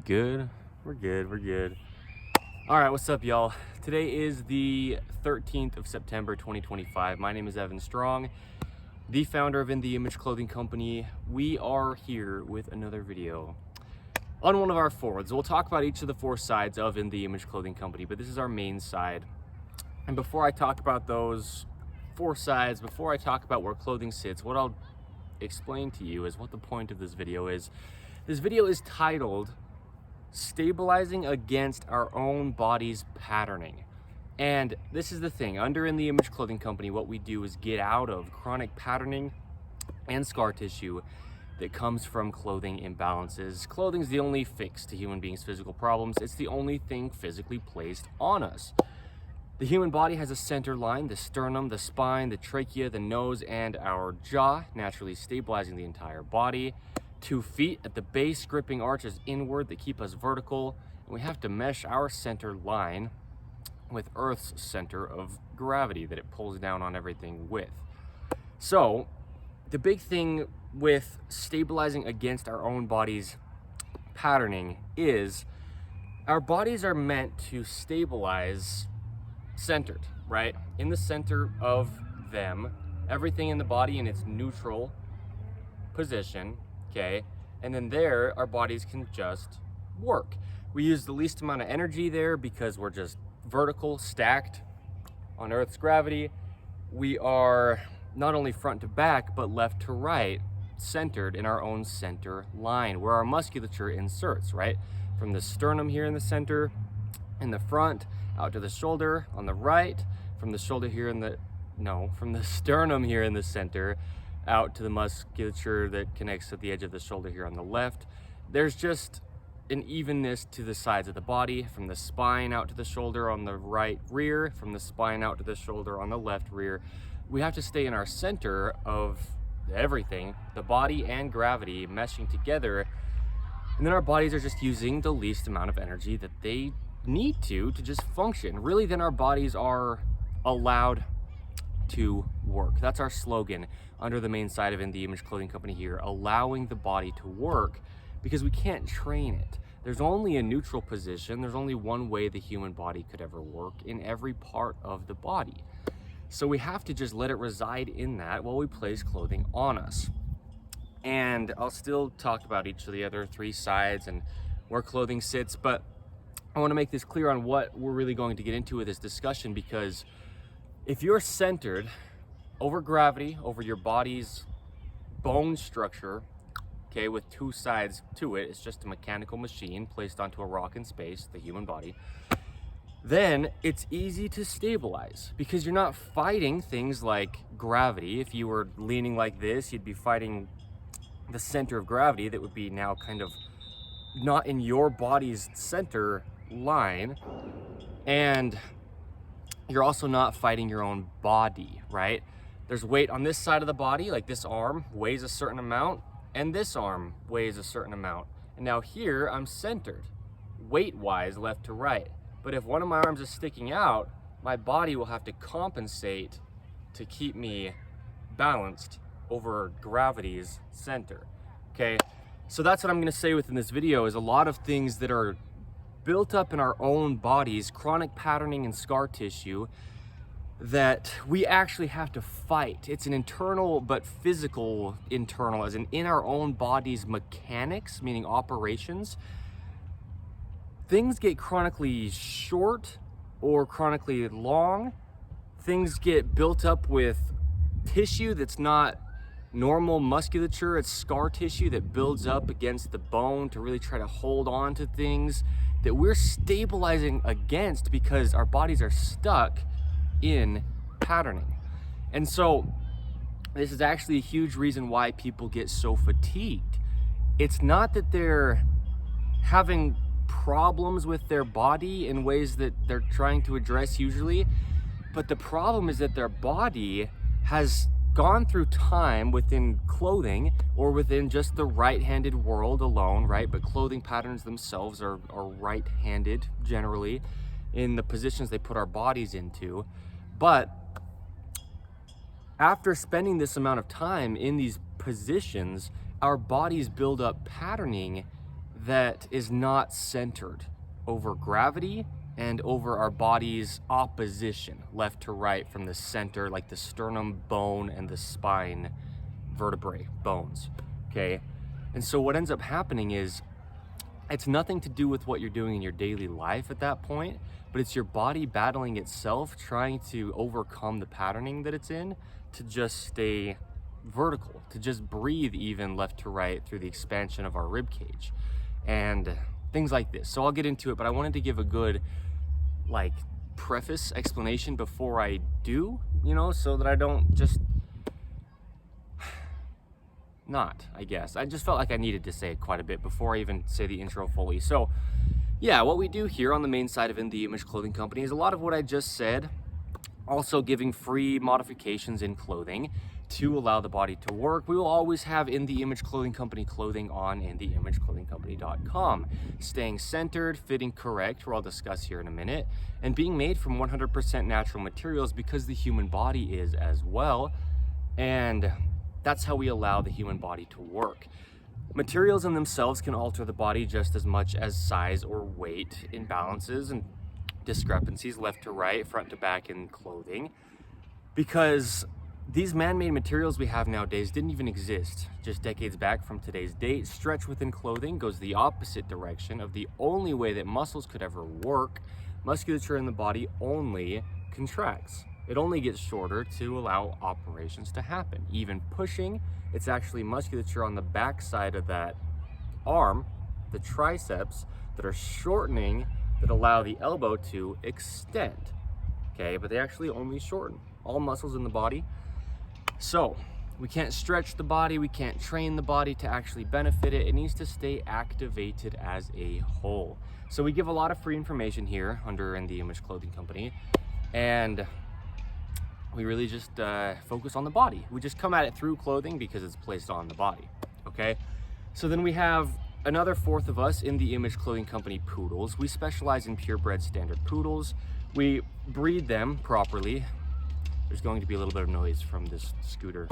good. We're good. All right, what's up, y'all? Today is the 13th of September, 2025. My name is Evan Strong, the founder of In The Image Clothing Company. We are here with another video on one of our forwards. We'll talk about each of the four sides of In The Image Clothing Company, but this is our main side. And before I talk about those four sides, before I talk about where clothing sits, what I'll explain to you is what the point of this video is. This video is titled Stabilizing Against Our Own Body's Patterning. And this is the thing, under In The Image Clothing Company, what we do is get out of chronic patterning and scar tissue that comes from clothing imbalances. Clothing is the only fix to human beings' physical problems. It's the only thing physically placed on us. The human body has a center line, the sternum, the spine, the trachea, the nose, and our jaw, naturally stabilizing the entire body. 2 feet at the base, gripping arches inward that keep us vertical. And we have to mesh our center line with Earth's center of gravity that it pulls down on everything with. So, the big thing with stabilizing against our own body's patterning is our bodies are meant to stabilize centered, right? In the center of them, everything in the body in its neutral position, okay? And then there, our bodies can just work. We use the least amount of energy there because we're just vertical, stacked on Earth's gravity. We are not only front to back, but left to right, centered in our own center line, where our musculature inserts, right? From the sternum here in the center, in the front, out to the shoulder on the right, from the shoulder here in the, from the sternum here in the center, out to the musculature that connects to the edge of the shoulder here on the left. There's just an evenness to the sides of the body, from the spine out to the shoulder on the right rear, from the spine out to the shoulder on the left rear. We have to stay in our center of everything, the body and gravity meshing together, and then our bodies are just using the least amount of energy that they need to just function. Really, then our bodies are allowed to work. That's our slogan under the main side of In The Image Clothing Company here, allowing the body to work, because we can't train it. There's only a neutral position. There's only one way the human body could ever work in every part of the body. So we have to just let it reside in that while we place clothing on us. And I'll still talk about each of the other three sides and where clothing sits, but I want to make this clear on what we're really going to get into with this discussion, because if you're centered over gravity, over your body's bone structure, okay, with two sides to it, it's just a mechanical machine placed onto a rock in space, the human body, then it's easy to stabilize because you're not fighting things like gravity. If you were leaning like this, you'd be fighting the center of gravity that would be now kind of not in your body's center line, and you're also not fighting your own body, right? There's weight on this side of the body, like this arm weighs a certain amount, and this arm weighs a certain amount. And now here, I'm centered, weight-wise, left to right. But if one of my arms is sticking out, my body will have to compensate to keep me balanced over gravity's center, okay? So that's what I'm gonna say within this video, is a lot of things that are built up in our own bodies, chronic patterning and scar tissue, that we actually have to fight. It's an internal but physical internal, as in our own body's mechanics, meaning operations. Things get chronically short or chronically long. Things get built up with tissue that's not normal musculature. It's scar tissue that builds up against the bone to really try to hold on to things that we're stabilizing against because our bodies are stuck in patterning. And so this is actually a huge reason why people get so fatigued. It's not that they're having problems with their body in ways that they're trying to address usually, but the problem is that their body has gone through time within clothing or within just the right-handed world alone, right? But clothing patterns themselves are right-handed generally in the positions they put our bodies into. But after spending this amount of time in these positions, our bodies build up patterning that is not centered over gravity and over our body's opposition, left to right from the center, like the sternum bone and the spine vertebrae bones, okay? And so what ends up happening is it's nothing to do with what you're doing in your daily life at that point, but it's your body battling itself, trying to overcome the patterning that it's in to just stay vertical, to just breathe even left to right through the expansion of our rib cage and things like this. So I'll get into it, but I wanted to give a good like preface explanation before I do, you know, so that I don't just not, I guess. I just felt like I needed to say it quite a bit before I even say the intro fully. So yeah, what we do here on the main side of In The Image Clothing Company is a lot of what I just said, also giving free modifications in clothing to allow the body to work. We will always have In The Image Clothing Company clothing on InTheImageClothingCompany.com, staying centered, fitting correct, where I'll discuss here in a minute, and being made from 100% natural materials because the human body is as well. And that's how we allow the human body to work. Materials in themselves can alter the body just as much as size or weight imbalances and discrepancies left to right, front to back in clothing, because these man-made materials we have nowadays didn't even exist just decades back from today's date. Stretch within clothing goes the opposite direction of the only way that muscles could ever work. Musculature in the body only contracts. It only gets shorter to allow operations to happen. Even pushing, it's actually musculature on the back side of that arm, the triceps, that are shortening that allow the elbow to extend, okay? But they actually only shorten. All muscles in the body. So we can't stretch the body, we can't train the body to actually benefit it. It needs to stay activated as a whole. So we give a lot of free information here under In The Image Clothing Company, and we really just focus on the body. We just come at it through clothing because it's placed on the body, okay? So then we have another fourth of us, In The Image Clothing Company poodles. We specialize in purebred standard poodles. We breed them properly. There's going to be a little bit of noise from this scooter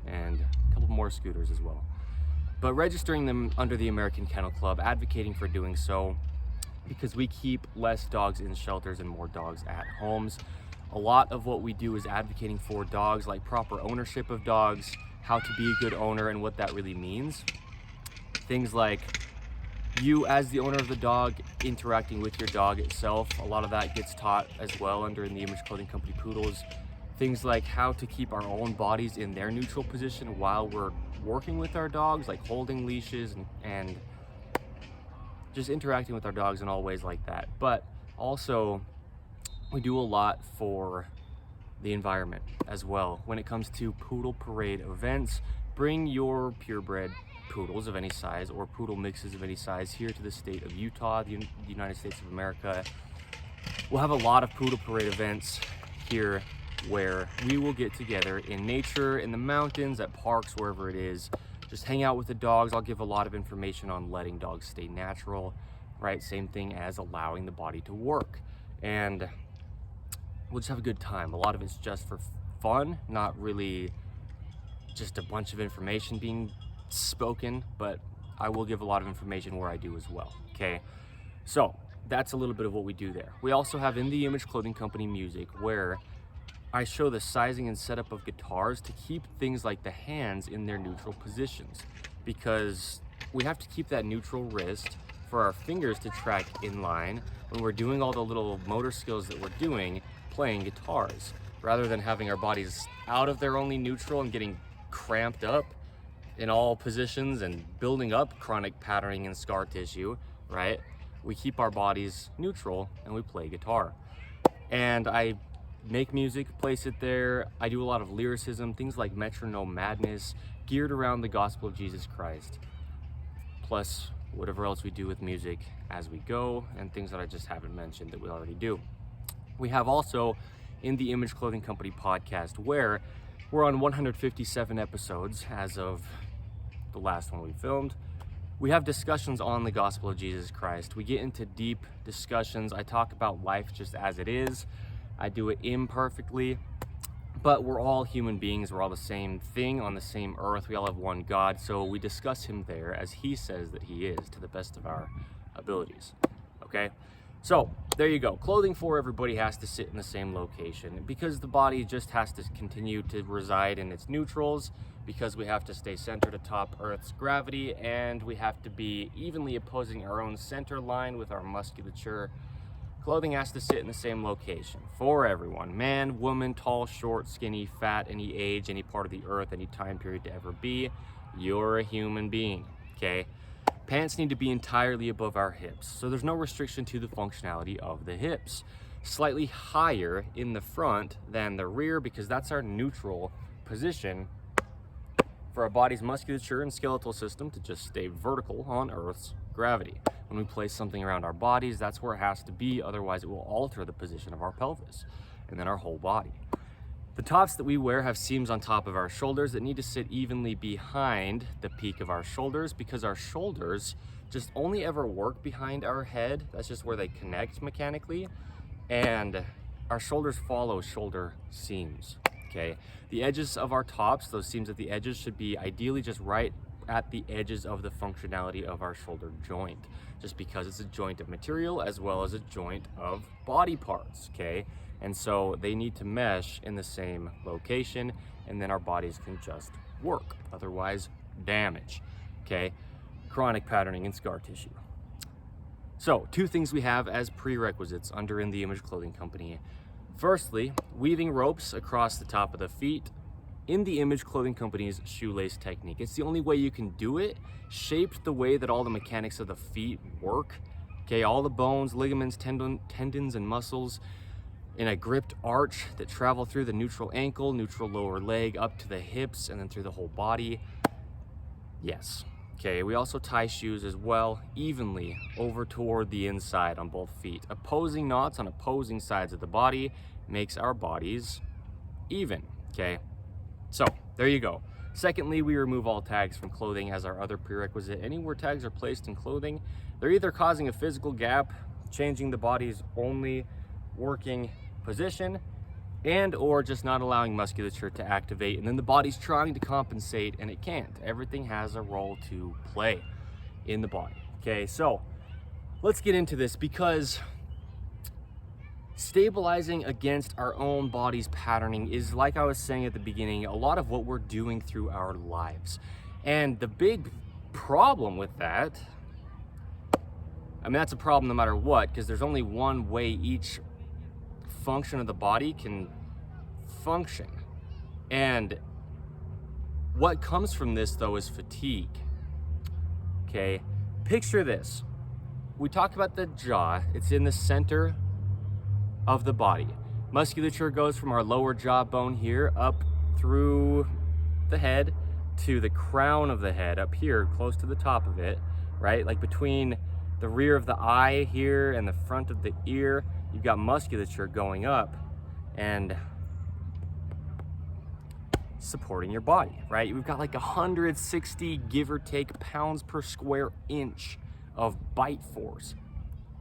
and a couple more scooters as well. But registering them under the American Kennel Club, advocating for doing so because we keep less dogs in shelters and more dogs at homes. A lot of what we do is advocating for dogs, like proper ownership of dogs, how to be a good owner and what that really means. Things like you as the owner of the dog interacting with your dog itself. A lot of that gets taught as well under In The Image Clothing Company poodles. Things like how to keep our own bodies in their neutral position while we're working with our dogs, like holding leashes and just interacting with our dogs in all ways like that. But also we do a lot for the environment as well. When it comes to poodle parade events, bring your purebred poodles of any size or poodle mixes of any size here to the state of Utah, the United States of America. We'll have a lot of poodle parade events here where we will get together in nature, in the mountains, at parks, wherever it is, just hang out with the dogs. I'll give a lot of information on letting dogs stay natural, right? Same thing as allowing the body to work. And we'll just have a good time. A lot of it's just for fun, not really just a bunch of information being spoken, but I will give a lot of information where I do as well, okay? So that's a little bit of what we do there. We also have In The Image Clothing Company music, where I show the sizing and setup of guitars to keep things like the hands in their neutral positions, because we have to keep that neutral wrist for our fingers to track in line when we're doing all the little motor skills that we're doing playing guitars, rather than having our bodies out of their only neutral and getting cramped up in all positions and building up chronic patterning and scar tissue, right? We keep our bodies neutral and we play guitar. And I make music, place it there. I do a lot of lyricism, things like Metronome Madness, geared around the gospel of Jesus Christ, plus whatever else we do with music as we go, and things that I just haven't mentioned that we already do. We have also In The Image Clothing Company podcast, where we're on 157 episodes as of the last one we filmed. We have discussions on the gospel of Jesus Christ. We get into deep discussions. I talk about life just as it is. I do it imperfectly, but we're all human beings. We're all the same thing on the same earth. We all have one God, so we discuss him there as he says that he is, to the best of our abilities. Okay, so there you go. Clothing for everybody has to sit in the same location because the body just has to continue to reside in its neutrals, because we have to stay centered atop Earth's gravity, and we have to be evenly opposing our own center line with our musculature. Clothing has to sit in the same location for everyone. Man, woman, tall, short, skinny, fat, any age, any part of the earth, any time period to ever be. You're a human being, okay? Pants need to be entirely above our hips, so there's no restriction to the functionality of the hips. Slightly higher in the front than the rear, because that's our neutral position for our body's musculature and skeletal system to just stay vertical on Earth's gravity. When we place something around our bodies, that's where it has to be, otherwise it will alter the position of our pelvis and then our whole body. The tops that we wear have seams on top of our shoulders that need to sit evenly behind the peak of our shoulders, because our shoulders just only ever work behind our head. That's just where they connect mechanically, and our shoulders follow shoulder seams. Okay, the edges of our tops, those seams at the edges, should be ideally just right at the edges of the functionality of our shoulder joint, just because it's a joint of material as well as a joint of body parts, okay? And so they need to mesh in the same location, and then our bodies can just work, otherwise damage, okay? Chronic patterning and scar tissue. So, two things we have as prerequisites under In The Image Clothing Company. Firstly, weaving ropes across the top of the feet in the Image Clothing Company's shoelace technique. It's the only way you can do it, shaped the way that all the mechanics of the feet work. Okay, all the bones, ligaments, tendons, and muscles in a gripped arch that travel through the neutral ankle, neutral lower leg, up to the hips, and then through the whole body. Yes. Okay, we also tie shoes as well, evenly over toward the inside on both feet. Opposing knots on opposing sides of the body makes our bodies even, okay? So, there you go. Secondly, we remove all tags from clothing as our other prerequisite. Anywhere tags are placed in clothing, they're either causing a physical gap, changing the body's only working position, and or just not allowing musculature to activate, and then the body's trying to compensate and it can't. Everything has a role to play in the body. Okay, so let's get into this, because stabilizing against our own body's patterning is, like I was saying at the beginning, a lot of what we're doing through our lives. And the big problem with that, I mean, that's a problem no matter what, because there's only one way each function of the body can function. And what comes from this, though, is fatigue. Okay, picture this. We talked about the jaw. It's in the center of the body. Musculature goes from our lower jawbone here up through the head to the crown of the head up here, close to the top of it, right? Like between the rear of the eye here and the front of the ear, you've got musculature going up and supporting your body, right? We've got like 160, give or take, pounds per square inch of bite force.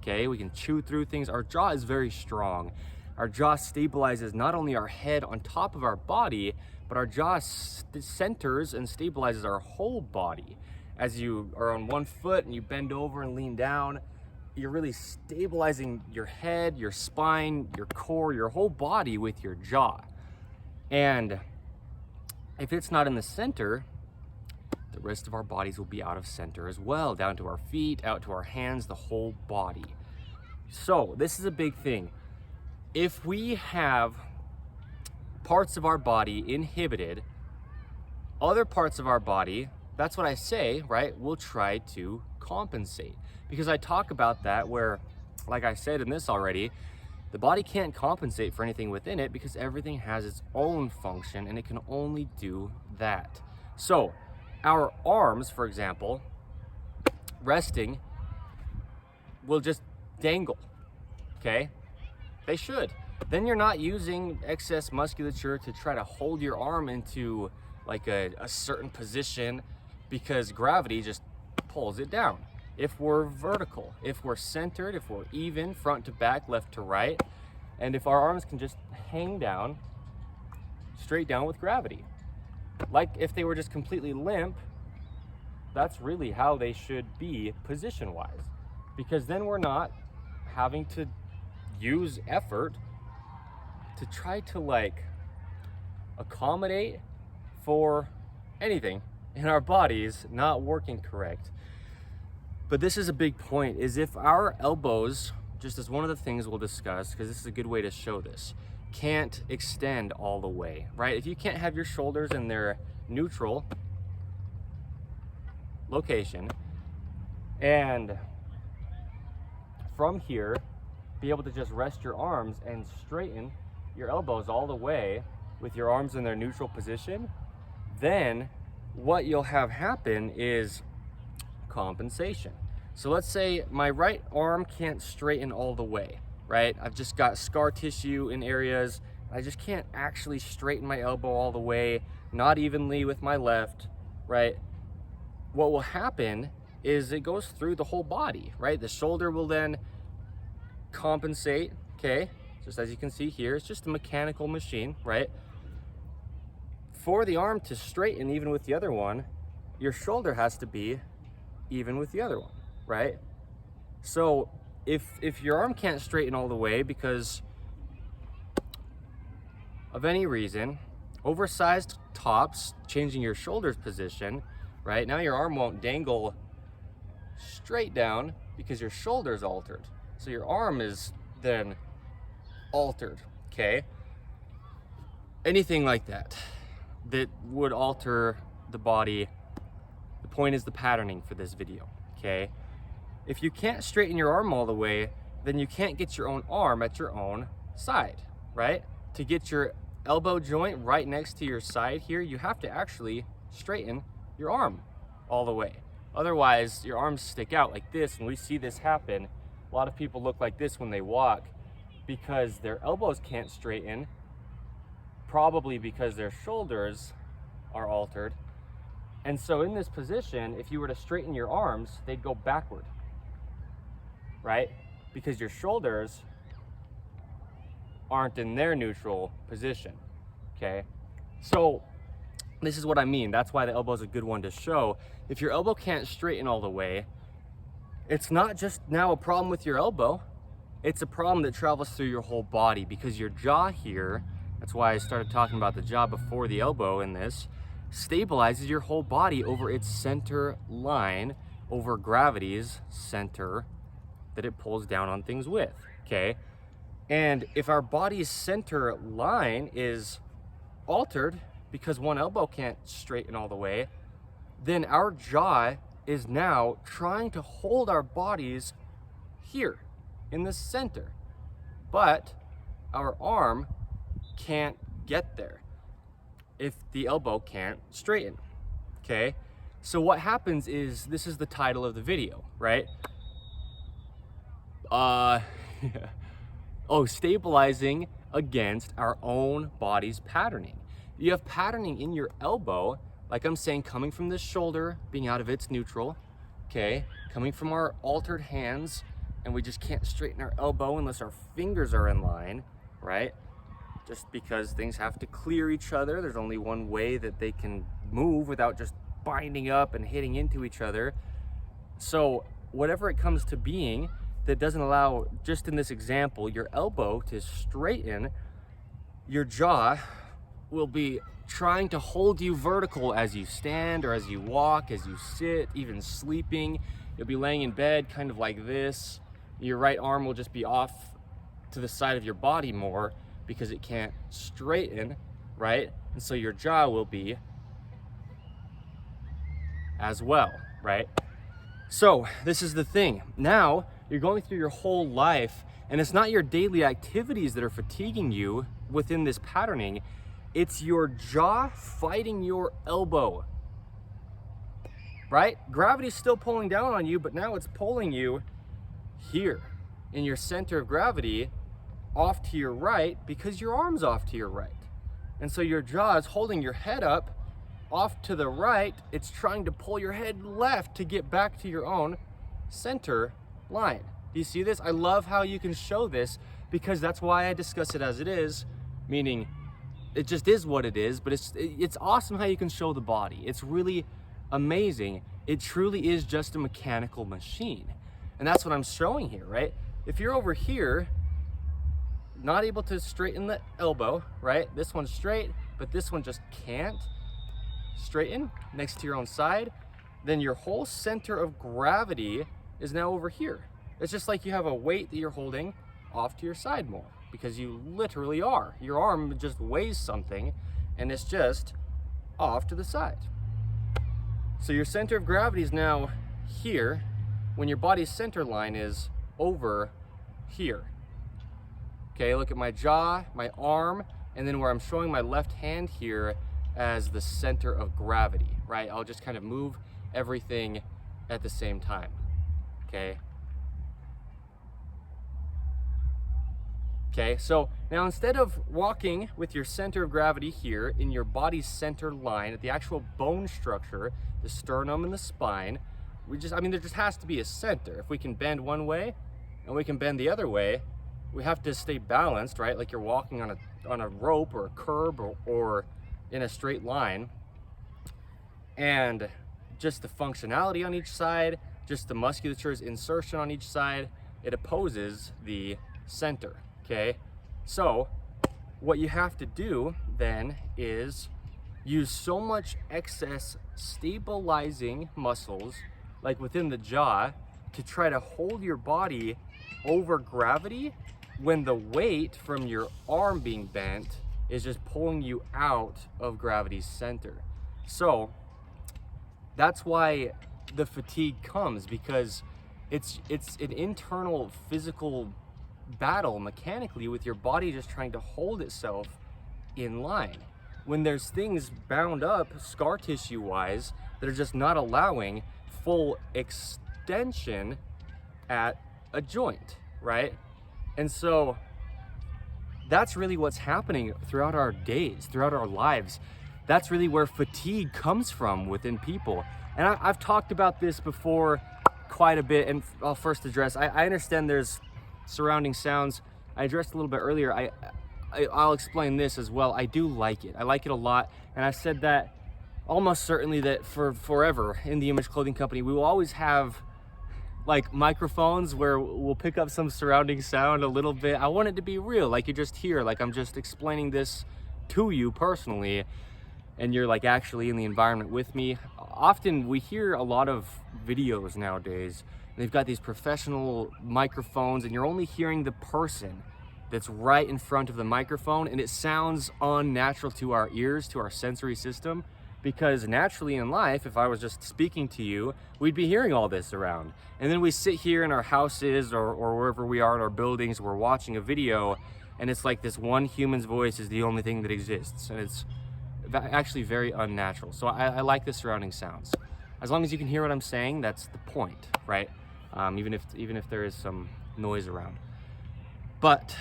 Okay, we can chew through things. Our jaw is very strong. Our jaw stabilizes not only our head on top of our body, but our jaw centers and stabilizes our whole body. As you are on one foot and you bend over and lean down, you're really stabilizing your head, your spine, your core, your whole body with your jaw. And if it's not in the center, the rest of our bodies will be out of center as well, down to our feet, out to our hands, the whole body. So this is a big thing. If we have parts of our body inhibited, other parts of our body, that's what I say, right, we'll try to compensate. Because I talk about that where, like I said in this already, the body can't compensate for anything within it because everything has its own function and it can only do that. So our arms, for example, resting, will just dangle, okay? They should. Then you're not using excess musculature to try to hold your arm into like a certain position because gravity just pulls it down. If we're vertical, if we're centered, if we're even, front to back, left to right, and if our arms can just hang down straight down with gravity. Like if they were just completely limp, that's really how they should be position-wise, because then we're not having to use effort to try to like accommodate for anything in our bodies not working correct. But this is a big point, is if our elbows, just as one of the things we'll discuss, because this is a good way to show this, can't extend all the way, right? If you can't have your shoulders in their neutral location, and from here be able to just rest your arms and straighten your elbows all the way with your arms in their neutral position, then what you'll have happen is compensation. So let's say my right arm can't straighten all the way, right? I've just got scar tissue in areas. I just can't actually straighten my elbow all the way, not evenly with my left, right? What will happen is it goes through the whole body, right? The shoulder will then compensate, okay? Just as you can see here, it's just a mechanical machine, right? For the arm to straighten even with the other one, your shoulder has to be even with the other one, right? So if your arm can't straighten all the way because of any reason, oversized tops, changing your shoulder's position, right? Now your arm won't dangle straight down because your shoulder's altered. So your arm is then altered, okay? Anything like that would alter the body. The point is the patterning for this video, okay? If you can't straighten your arm all the way, then you can't get your own arm at your own side, right? To get your elbow joint right next to your side here, you have to actually straighten your arm all the way. Otherwise, your arms stick out like this, and we see this happen. A lot of people look like this when they walk because their elbows can't straighten, probably because their shoulders are altered. And so in this position, if you were to straighten your arms, they'd go backward, right? Because your shoulders aren't in their neutral position, okay? So this is what I mean. That's why the elbow is a good one to show. If your elbow can't straighten all the way, it's not just now a problem with your elbow, it's a problem that travels through your whole body, because your jaw here, that's why I started talking about the jaw before the elbow in this, stabilizes your whole body over its center line, over gravity's center that it pulls down on things with, okay? And if our body's center line is altered because one elbow can't straighten all the way, then our jaw is now trying to hold our bodies here in the center, but our arm can't get there if the elbow can't straighten, okay? So what happens is, this is the title of the video, right? Stabilizing against our own body's patterning. You have patterning in your elbow, like I'm saying, coming from the shoulder, being out of its neutral, okay? Coming from our altered hands, and we just can't straighten our elbow unless our fingers are in line, right? Just because things have to clear each other. There's only one way that they can move without just binding up and hitting into each other. So whatever it comes to being that doesn't allow, just in this example, your elbow to straighten, your jaw will be trying to hold you vertical as you stand or as you walk, as you sit, even sleeping. You'll be laying in bed kind of like this. Your right arm will just be off to the side of your body more because it can't straighten, right? And so your jaw will be as well, right? So this is the thing. Now you're going through your whole life, and it's not your daily activities that are fatiguing you within this patterning. It's your jaw fighting your elbow, right? Gravity's still pulling down on you, but now it's pulling you here in your center of gravity off to your right because your arm's off to your right. And so your jaw is holding your head up off to the right. It's trying to pull your head left to get back to your own center line. Do you see this? I love how you can show this, because that's why I discuss it as it is, meaning it just is what it is, but it's awesome how you can show the body. It's really amazing. It truly is just a mechanical machine. And that's what I'm showing here, right? If you're over here, not able to straighten the elbow, right? This one's straight, but this one just can't straighten next to your own side, then your whole center of gravity is now over here. It's just like you have a weight that you're holding off to your side more, because you literally are. Your arm just weighs something and it's just off to the side. So your center of gravity is now here when your body's center line is over here. Okay, look at my jaw, my arm, and then where I'm showing my left hand here as the center of gravity, right? I'll just kind of move everything at the same time, okay? Okay, so now instead of walking with your center of gravity here in your body's center line at the actual bone structure, the sternum and the spine, there just has to be a center. If we can bend one way and we can bend the other way, we have to stay balanced, right? Like you're walking on a rope or a curb or in a straight line. And just the functionality on each side, just the musculature's insertion on each side, it opposes the center, okay? So what you have to do then is use so much excess stabilizing muscles, like within the jaw, to try to hold your body over gravity when the weight from your arm being bent is just pulling you out of gravity's center. So that's why the fatigue comes, because it's an internal physical battle mechanically with your body just trying to hold itself in line. When there's things bound up scar tissue wise that are just not allowing full extension at a joint, right? And so that's really what's happening throughout our days, throughout our lives. That's really where fatigue comes from within people. And I've talked about this before quite a bit, and I'll first address, I understand there's surrounding sounds. I addressed a little bit earlier. I'll explain this as well. I do like it. I like it a lot. And I've said that almost certainly that for forever in the Image Clothing Company, we will always have like microphones where we'll pick up some surrounding sound a little bit. I want it to be real, like you just hear, like I'm just explaining this to you personally, and you're like actually in the environment with me. Often we hear a lot of videos nowadays, they've got these professional microphones and you're only hearing the person that's right in front of the microphone, and it sounds unnatural to our ears, to our sensory system, because naturally in life, if I was just speaking to you, we'd be hearing all this around. And then we sit here in our houses or wherever we are in our buildings, we're watching a video, and it's like this one human's voice is the only thing that exists. And it's actually very unnatural. So I like the surrounding sounds. As long as you can hear what I'm saying, that's the point, right? Even if there is some noise around. But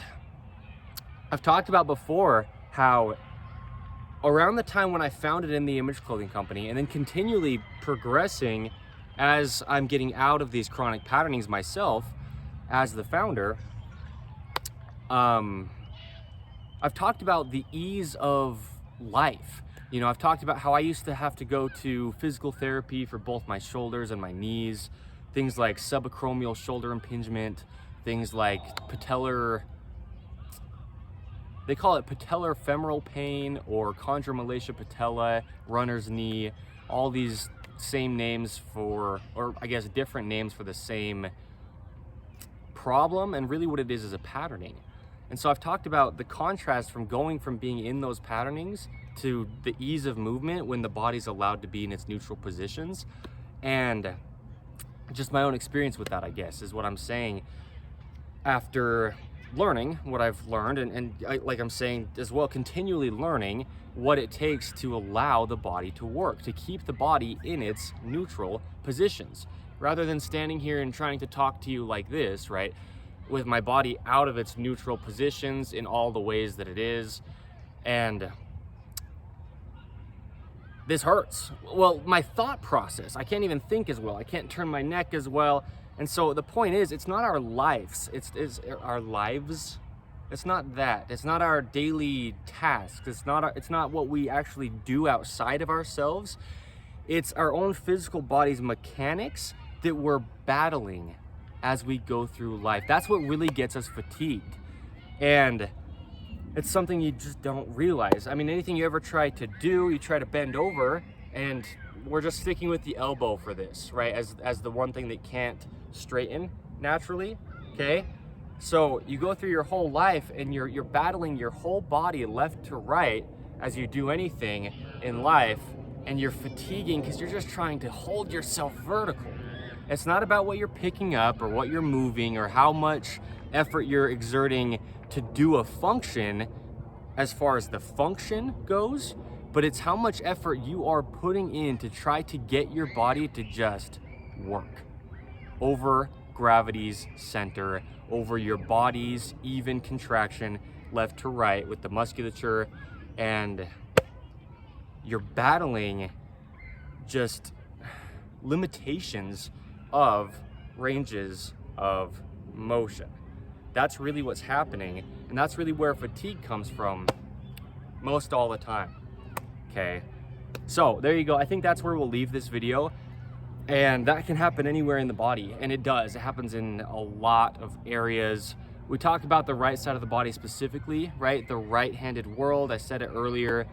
I've talked about before how around the time when I founded In The Image Clothing Company, and then continually progressing as I'm getting out of these chronic patternings myself as the founder, I've talked about the ease of life. You know, I've talked about how I used to have to go to physical therapy for both my shoulders and my knees, things like subacromial shoulder impingement, things like they call it patellar femoral pain or chondromalacia patella, runner's knee, all these same names for, or I guess different names for the same problem, and really what it is a patterning. And so I've talked about the contrast from going from being in those patternings to the ease of movement when the body's allowed to be in its neutral positions, and just my own experience with that, I guess, is what I'm saying after learning what I've learned, and like I'm saying as well, continually learning what it takes to allow the body to work, to keep the body in its neutral positions, rather than standing here and trying to talk to you like this, right, with my body out of its neutral positions in all the ways that it is. And this hurts. Well, my thought process, I can't even think as well, I can't turn my neck as well. And so the point is, it's not our lives, it's our lives. It's not that. It's not our daily tasks. It's not what we actually do outside of ourselves. It's our own physical body's mechanics that we're battling as we go through life. That's what really gets us fatigued. And it's something you just don't realize. I mean, anything you ever try to do, you try to bend over, and we're just sticking with the elbow for this, right? As the one thing that can't straighten naturally, okay? So you go through your whole life and you're battling your whole body left to right as you do anything in life, and you're fatiguing because you're just trying to hold yourself vertical. It's not about what you're picking up or what you're moving or how much effort you're exerting to do a function as far as the function goes, but it's how much effort you are putting in to try to get your body to just work over gravity's center, over your body's even contraction left to right with the musculature, and you're battling just limitations of ranges of motion. That's really what's happening, and that's really where fatigue comes from most all the time. Okay, so there you go. I think that's where we'll leave this video, and that can happen anywhere in the body, and it does. It happens in a lot of areas. We talked about the right side of the body specifically, right? The right-handed world. I said it earlier.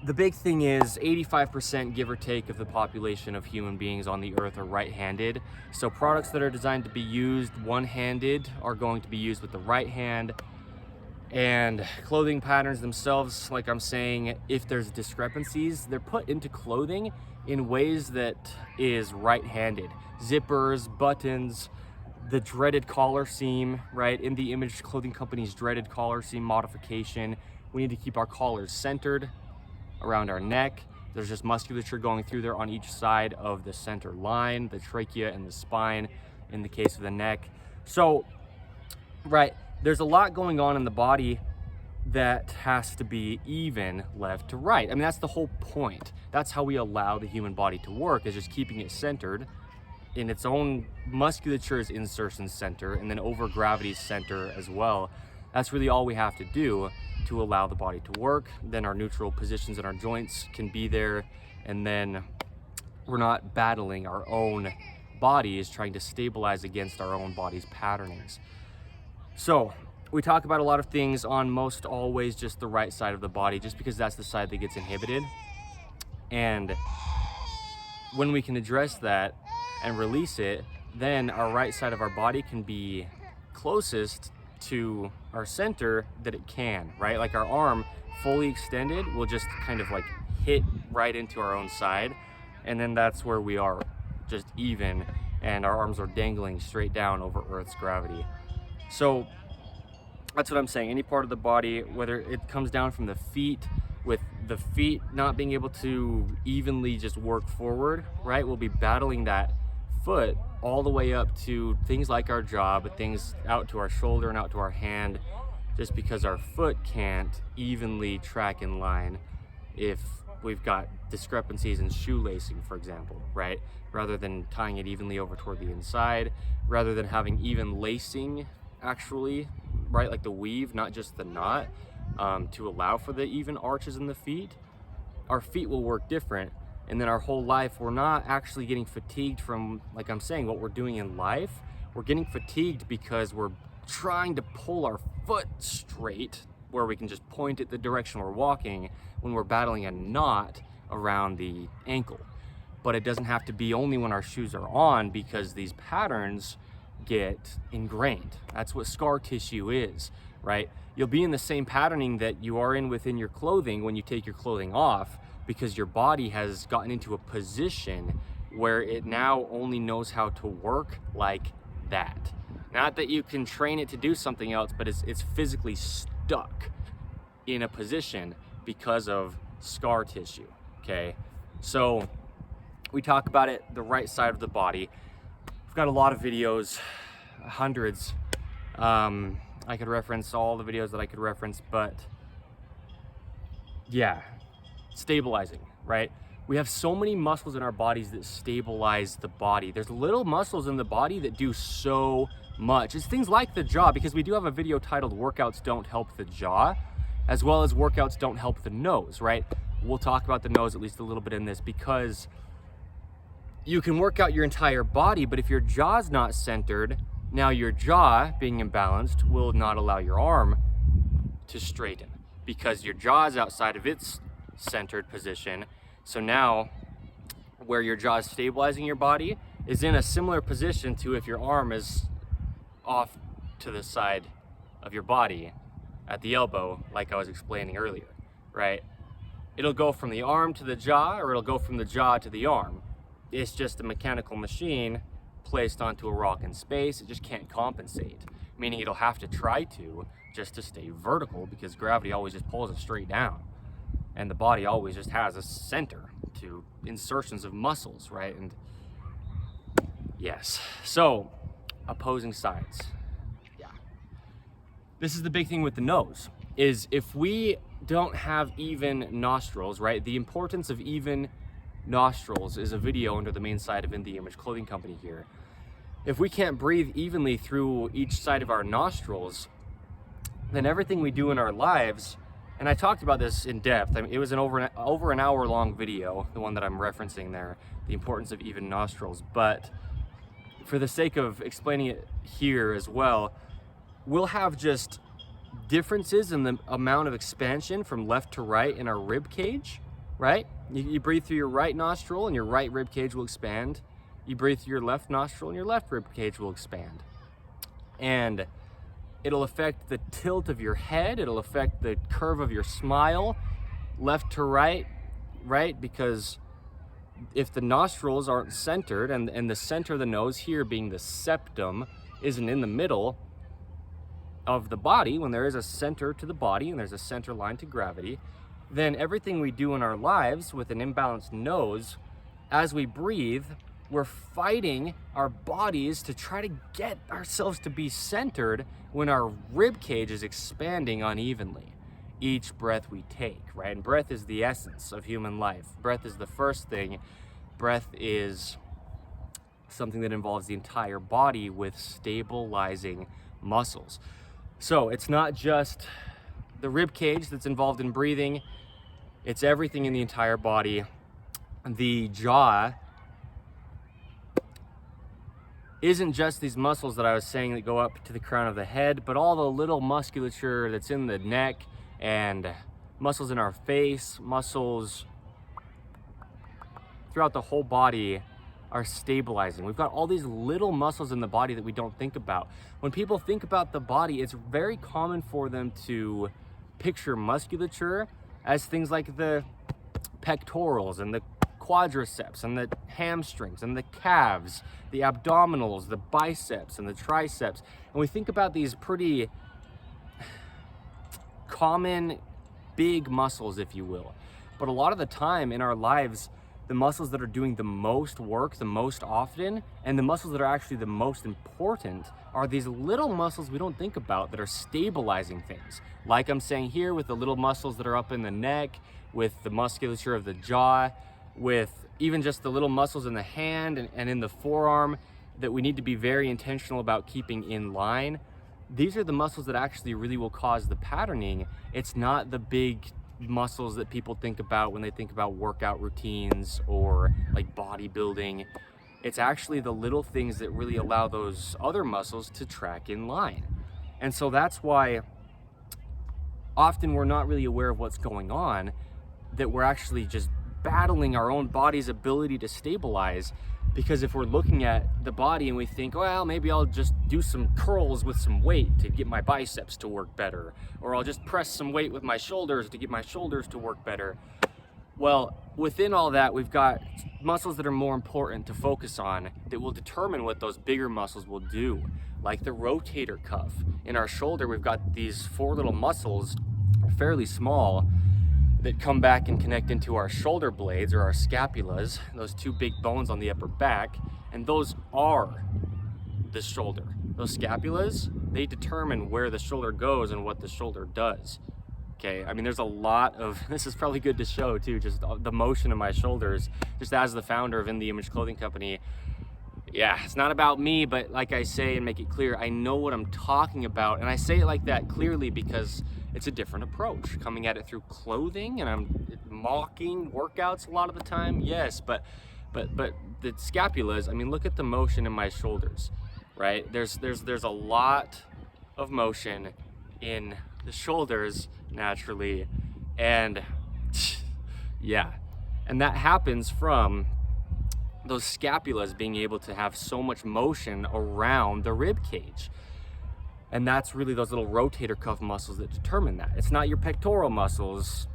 The big thing is 85%, give or take, of the population of human beings on the earth are right-handed. So products that are designed to be used one-handed are going to be used with the right hand. And clothing patterns themselves, like I'm saying, if there's discrepancies, they're put into clothing in ways that is right-handed. Zippers, buttons, the dreaded collar seam, right? In the Image Clothing Company's dreaded collar seam modification, we need to keep our collars centered around our neck. There's just musculature going through there on each side of the center line, the trachea and the spine in the case of the neck. So, right, there's a lot going on in the body that has to be even left to right. I mean, that's the whole point. That's how we allow the human body to work, is just keeping it centered in its own musculature's insertion center and then over gravity's center as well. That's really all we have to do to allow the body to work. Then our neutral positions in our joints can be there, and then we're not battling our own bodies trying to stabilize against our own body's patternings. So we talk about a lot of things on most always just the right side of the body, just because that's the side that gets inhibited. And when we can address that and release it, then our right side of our body can be closest to our center that it can, right? Like our arm fully extended will just kind of like hit right into our own side, and then that's where we are just even, and our arms are dangling straight down over Earth's gravity. So that's what I'm saying. Any part of the body, whether it comes down from the feet, with the feet not being able to evenly just work forward, right? We'll be battling that foot all the way up to things like our jaw, but things out to our shoulder and out to our hand, just because our foot can't evenly track in line if we've got discrepancies in shoelacing, for example, right? Rather than tying it evenly over toward the inside, rather than having even lacing actually, right? Like the weave, not just the knot, to allow for the even arches in the feet, our feet will work different. And then our whole life, we're not actually getting fatigued from, like I'm saying, what we're doing in life. We're getting fatigued because we're trying to pull our foot straight, where we can just point it the direction we're walking, when we're battling a knot around the ankle. But it doesn't have to be only when our shoes are on, because these patterns get ingrained. That's what scar tissue is, right? You'll be in the same patterning that you are in within your clothing when you take your clothing off, because your body has gotten into a position where it now only knows how to work like that. Not that you can train it to do something else, but it's physically stuck in a position because of scar tissue, okay? So we talk about it, the right side of the body. We've got a lot of videos, hundreds. I could reference all the videos that I could reference, but yeah, stabilizing, right? We have so many muscles in our bodies that stabilize the body. There's little muscles in the body that do so much. It's things like the jaw, because we do have a video titled Workouts Don't Help the Jaw, as well as Workouts Don't Help the Nose, right? We'll talk about the nose at least a little bit in this, because you can work out your entire body, but if your jaw's not centered, now your jaw being imbalanced will not allow your arm to straighten, because your jaw is outside of its centered position. So now where your jaw is stabilizing your body is in a similar position to if your arm is off to the side of your body at the elbow, like I was explaining earlier, right? It'll go from the arm to the jaw, or it'll go from the jaw to the arm. It's just a mechanical machine placed onto a rock in space. It just can't compensate, meaning it'll have to try to just to stay vertical, because gravity always just pulls it straight down. And the body always just has a center to insertions of muscles, right? And yes, so opposing sides. Yeah. This is the big thing with the nose, is if we don't have even nostrils, right? The importance of even nostrils is a video under the main side of In The Image Clothing Company here. If we can't breathe evenly through each side of our nostrils, then everything we do in our lives, and I talked about this in depth. I mean, it was an over an hour long video, the one that I'm referencing there, the importance of even nostrils. But for the sake of explaining it here as well, we'll have just differences in the amount of expansion from left to right in our rib cage, right? You breathe through your right nostril and your right rib cage will expand. You breathe through your left nostril and your left rib cage will expand. And it'll affect the tilt of your head. It'll affect the curve of your smile, left to right, right? Because if the nostrils aren't centered, and the center of the nose here being the septum isn't in the middle of the body, when there is a center to the body and there's a center line to gravity, then everything we do in our lives with an imbalanced nose, as we breathe, we're fighting our bodies to try to get ourselves to be centered when our rib cage is expanding unevenly each breath we take, right? And breath is the essence of human life. Breath is the first thing. Breath is something that involves the entire body with stabilizing muscles. So it's not just the rib cage that's involved in breathing, it's everything in the entire body. The jaw isn't just these muscles that I was saying that go up to the crown of the head, but all the little musculature that's in the neck and muscles in our face, muscles throughout the whole body are stabilizing. We've got all these little muscles in the body that we don't think about. When people think about the body, it's very common for them to picture musculature as things like the pectorals and the quadriceps and the hamstrings and the calves, the abdominals, the biceps and the triceps. And we think about these pretty common big muscles, if you will. But a lot of the time in our lives, the muscles that are doing the most work the most often, and the muscles that are actually the most important, are these little muscles we don't think about that are stabilizing things. Like I'm saying here, with the little muscles that are up in the neck, with the musculature of the jaw, with even just the little muscles in the hand and in the forearm that we need to be very intentional about keeping in line. These are the muscles that actually really will cause the patterning. It's not the big muscles that people think about when they think about workout routines or like bodybuilding. It's actually the little things that really allow those other muscles to track in line. And so that's why often we're not really aware of what's going on, that we're actually just battling our own body's ability to stabilize. Because if we're looking at the body and we think, well, maybe I'll just do some curls with some weight to get my biceps to work better, or I'll just press some weight with my shoulders to get my shoulders to work better. Well, within all that, we've got muscles that are more important to focus on that will determine what those bigger muscles will do. Like the rotator cuff. In our shoulder, we've got these 4 little muscles, fairly small, that come back and connect into our shoulder blades or our scapulas, those 2 big bones on the upper back, and those are the shoulder. Those scapulas, they determine where the shoulder goes and what the shoulder does. okay? I mean, there's a lot of, this is probably good to show too, just the motion of my shoulders, just as the founder of In The Image Clothing Company. Yeah, it's not about me, but like I say and make it clear, I know what I'm talking about. And I say it like that clearly because it's a different approach, coming at it through clothing, and I'm mocking workouts a lot of the time, yes, but the scapulas, I mean, look at the motion in my shoulders, right? There's a lot of motion in the shoulders naturally, and yeah, and that happens from those scapulas being able to have so much motion around the rib cage. And that's really those little rotator cuff muscles that determine that. It's not your pectoral muscles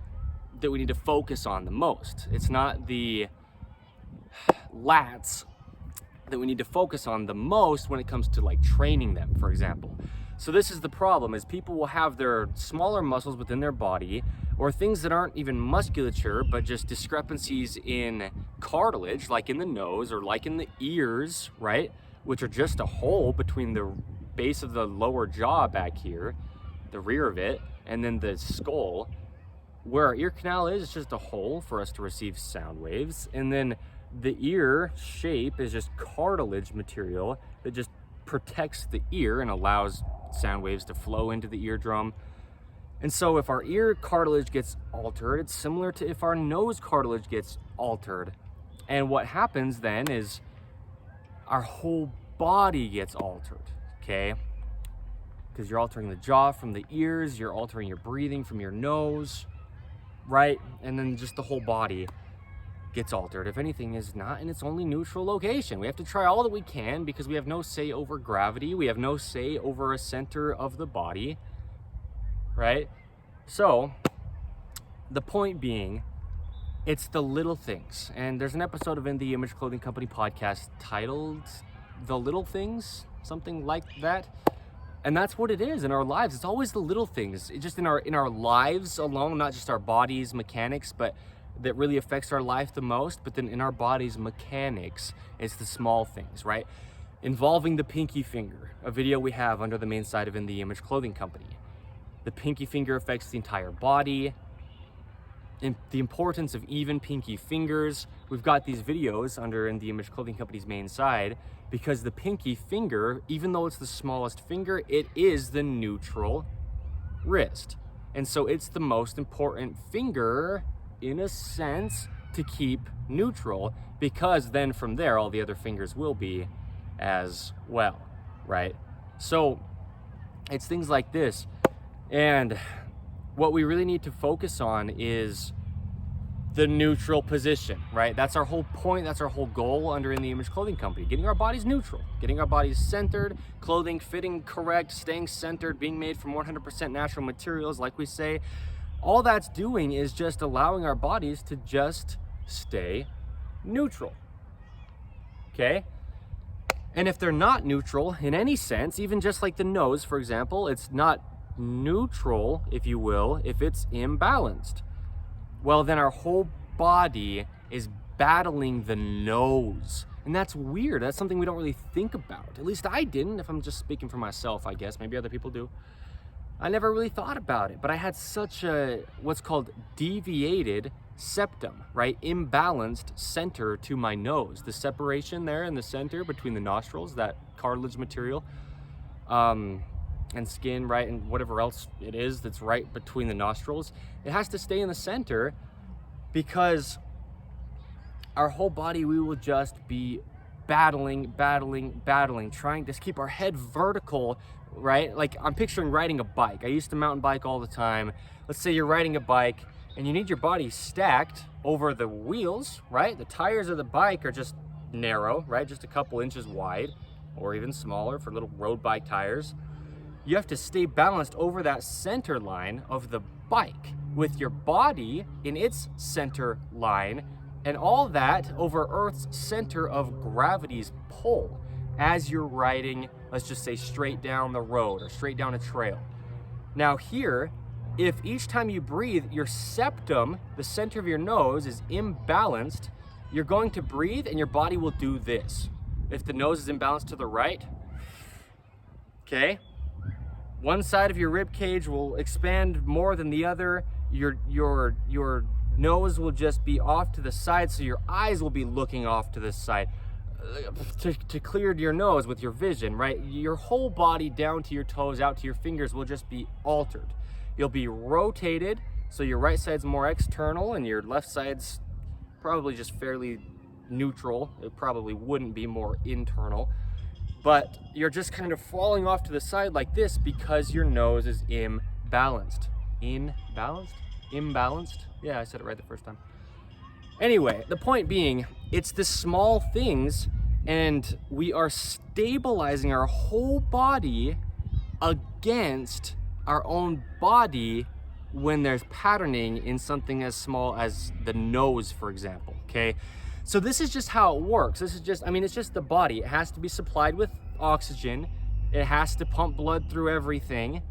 that we need to focus on the most. It's not the lats that we need to focus on the most when it comes to like training them, for example. So this is the problem, is people will have their smaller muscles within their body, or things that aren't even musculature, but just discrepancies in cartilage, like in the nose or like in the ears, right? Which are just a hole between the base of the lower jaw back here, the rear of it, and then the skull. Where our ear canal is, it's just a hole for us to receive sound waves. And then the ear shape is just cartilage material that just protects the ear and allows sound waves to flow into the eardrum. And so if our ear cartilage gets altered, it's similar to if our nose cartilage gets altered. And what happens then is our whole body gets altered, okay? Because you're altering the jaw from the ears, you're altering your breathing from your nose, right? And then just the whole body gets altered. If anything is not in its only neutral location. We have to try all that we can because we have no say over gravity. We have no say over a center of the body, right? So the point being, it's the little things. And there's an episode of In The Image Clothing Company podcast titled The Little Things, something like that. And that's what it is in our lives. It's always the little things. It's just in our lives alone, not just our bodies' mechanics, but that really affects our life the most. But then in our body's mechanics, it's the small things, right? Involving the pinky finger, a video we have under the main site of In The Image Clothing Company. The pinky finger affects the entire body. And the importance of even pinky fingers. We've got these videos under In The Image Clothing Company's main side because the pinky finger, even though it's the smallest finger, it is the neutral wrist. And so it's the most important finger, in a sense, to keep neutral, because then from there, all the other fingers will be as well, right? So it's things like this. And what we really need to focus on is the neutral position, right? That's our whole point. That's our whole goal under In The Image Clothing Company, getting our bodies neutral, getting our bodies centered, clothing fitting correct, staying centered, being made from 100% natural materials, like we say. All that's doing is just allowing our bodies to just stay neutral, okay? And if they're not neutral in any sense, even just like the nose, for example, it's not neutral, if you will, if it's imbalanced. Well, then our whole body is battling the nose. And that's weird. That's something we don't really think about. At least I didn't, if I'm just speaking for myself, I guess. Maybe other people do. I never really thought about it, but I had such a, what's called deviated septum, right? Imbalanced center to my nose. The separation there in the center between the nostrils, that cartilage material, and skin, right, and whatever else it is that's right between the nostrils, it has to stay in the center because our whole body, we will just be battling, trying to keep our head vertical, right? Like I'm picturing riding a bike. I used to mountain bike all the time. Let's say you're riding a bike and you need your body stacked over the wheels, right? The tires of the bike are just narrow, right? Just a couple inches wide or even smaller for little road bike tires. You have to stay balanced over that center line of the bike with your body in its center line, and all that over Earth's center of gravity's pull as you're riding, let's just say straight down the road or straight down a trail. Now here, if each time you breathe, your septum, the center of your nose, is imbalanced, you're going to breathe and your body will do this. If the nose is imbalanced to the right, okay? one side of your rib cage will expand more than the other. Your nose will just be off to the side, so your eyes will be looking off to the side to clear your nose with your vision, right? Your whole body down to your toes, out to your fingers will just be altered. You'll be rotated, so your right side's more external and your left side's probably just fairly neutral. It probably wouldn't be more internal, but you're just kind of falling off to the side like this because your nose is imbalanced. Imbalanced? Yeah, I said it right the first time. Anyway, the point being, it's the small things, and we are stabilizing our whole body against our own body when there's patterning in something as small as the nose, for example, okay? So this is just how it works. This is just, I mean, it's just the body. It has to be supplied with oxygen. It has to pump blood through everything.